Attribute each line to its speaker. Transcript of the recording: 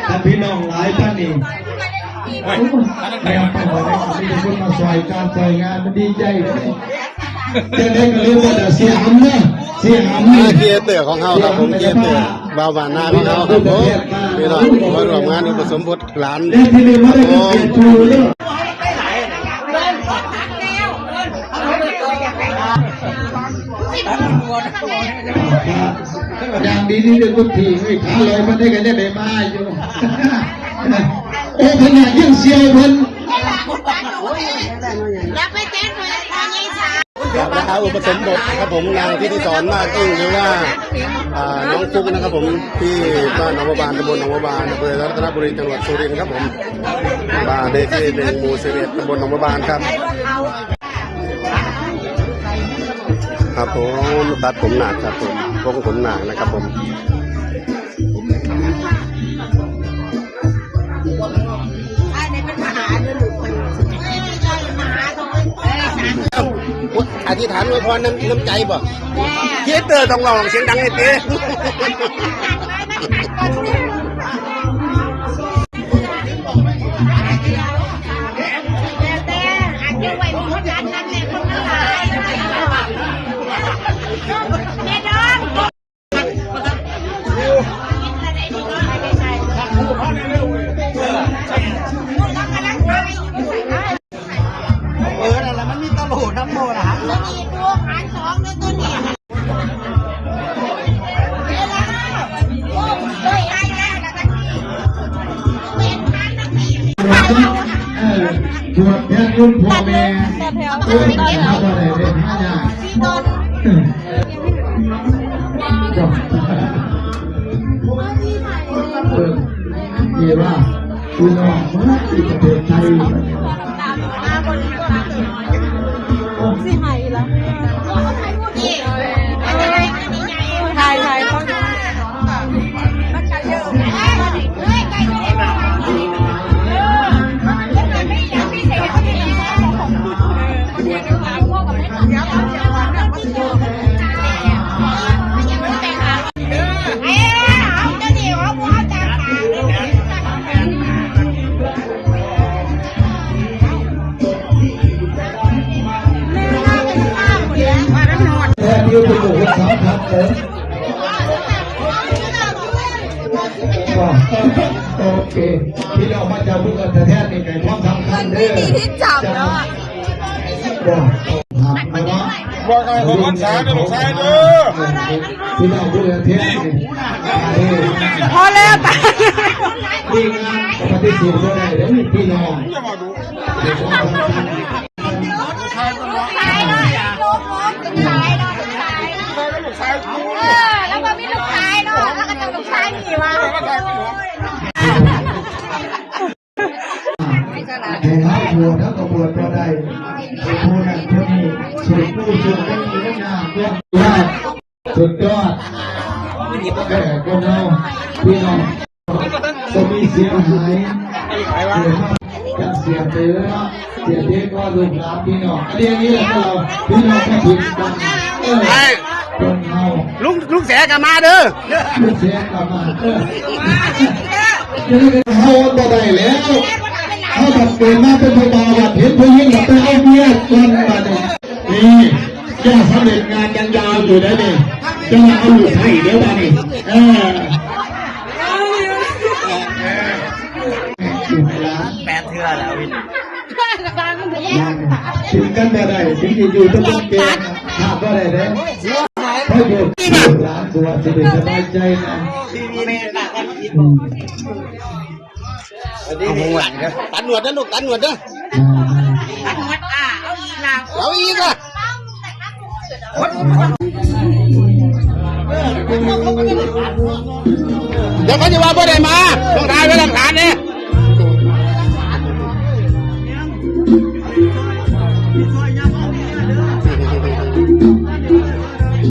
Speaker 1: ถ้าพี่น้องหลายท่านนี่แม่ต้องบอกให้เขาเป็นคนมาซอยการซอยงานมันดีใจเลยจะได้ก็เรียกว่าเสียหำเนี่ยเสียหำเนี่ย
Speaker 2: เกียร์เต๋อของเขาครับผมเกียร์เต๋อบ่าวบานหน้าพี่น้องครับผมพี่น้องมาร่วมงานอุปสมบทหลาน
Speaker 1: อย่างดีนี่เด็กคนถี่ไม่ขาลอยมาได้กันได้เลยมาอยู่โอ้ขนาดยังเสียวพัน
Speaker 3: แล้วไปเต้นไปยี่สา
Speaker 2: นะครับอุปสมบทครับผมนางที่สอนมากยิ่งหรือว่าน้องฟุกนะครับผมที่บ้านหนองบัวบานตำบลหนองบัวบานอำเภอรัตนบุรีจังหวัดสุรินทร์ครับผมบ้านเลขที่1 หมู่ 11ตำบลหนองบัวบานครับครับผมตัดผมหนักครับผมพวกผมหนักนะครับผมอธิษฐานไว้พรน้ำใจบ่เกียร์เตอร์ต้องร้องเสียงดังให้เต้อะไรมันมีตลกน้ำโมนะฮะ
Speaker 3: แล้วมีพวกอันสองในตัวนี้
Speaker 1: ตรวจแทนรุ่นพ่อแม่ตรวจทำอะไรเป็นห้าอย่างเกี่ยวว่าคุณน้องมาที่ประเทศไทย
Speaker 3: สิหายแล้วนี่ถ่ายเขามันกันเยอะเฮ้ยไก่ไม่ได้มาไม่อยากพี่เสกเขาไม่ได้เขาอยากจะถามพ่อกับแม่เดี๋ยวเขาจะมาเรื่องก็คือยังไม่แต่งงานเอาจะเดี๋ยวพ่อจะถาม
Speaker 1: แค่นี้เป็นบุคคลสำคัญเลยโอเคพี่เรามาจากบุคคลแท้ๆนี่ไก่ความสำคัญเลย
Speaker 3: ไม่มีที่จับแล้วอ่ะ
Speaker 1: บอกไงของมันสายนะลูกชายเด้อพี่เราบุคคลแท้
Speaker 3: พอแล้วตา
Speaker 1: ดีงานปฏิเสธก็ได้เดี๋ยวพี่น้อง
Speaker 3: แล้วก็มีลูกชายเนาะแล้วก็จะลูกชายหนีมา
Speaker 1: ให้ห้าบวชแล้วก็บวชก็ได้ผู้นั้นผู้นี้สุดผู้สุดเป็นอยู่ในหน้าเพื่อนยอดสุดยอดก็เราพี่น้องก็มีเสียหายจะเสียเตือเสียเด็กก็ลูกหลานพี่น้องเรื่องนี้แหละเราพี่น้องก็ผิดกัน
Speaker 2: ลุงแสกมาเด้อ
Speaker 1: ลุงแสกมาเขาบ่ได้แล้วเขาแบบเกิดมาเป็นพยาบาลเห็นผู้หญิงแบบไปเอาเมียคนมาเนี่ยนี่จะสำเร็จงานยังยาวอยู่ได้เนี่ยจะมาเอาอยู่ไทยเดี๋ยวมาเนี่ย
Speaker 2: 8 เทื่อแล้วพี่
Speaker 1: ถึงกันได้ถึงอยู่ต้องเป็นเกณฑ์หาก็ได้เลยเพราะอยู่หลานตัวจะเป็นสบายใจนะ
Speaker 2: เอาหวานครับตัดหนวดนะลูกตัดหนวดนะเอาอีกอ่ะเดี๋ยวเขาจะว่าบ่ได้มาต้องถ่ายไว้หลักฐานเนี่ย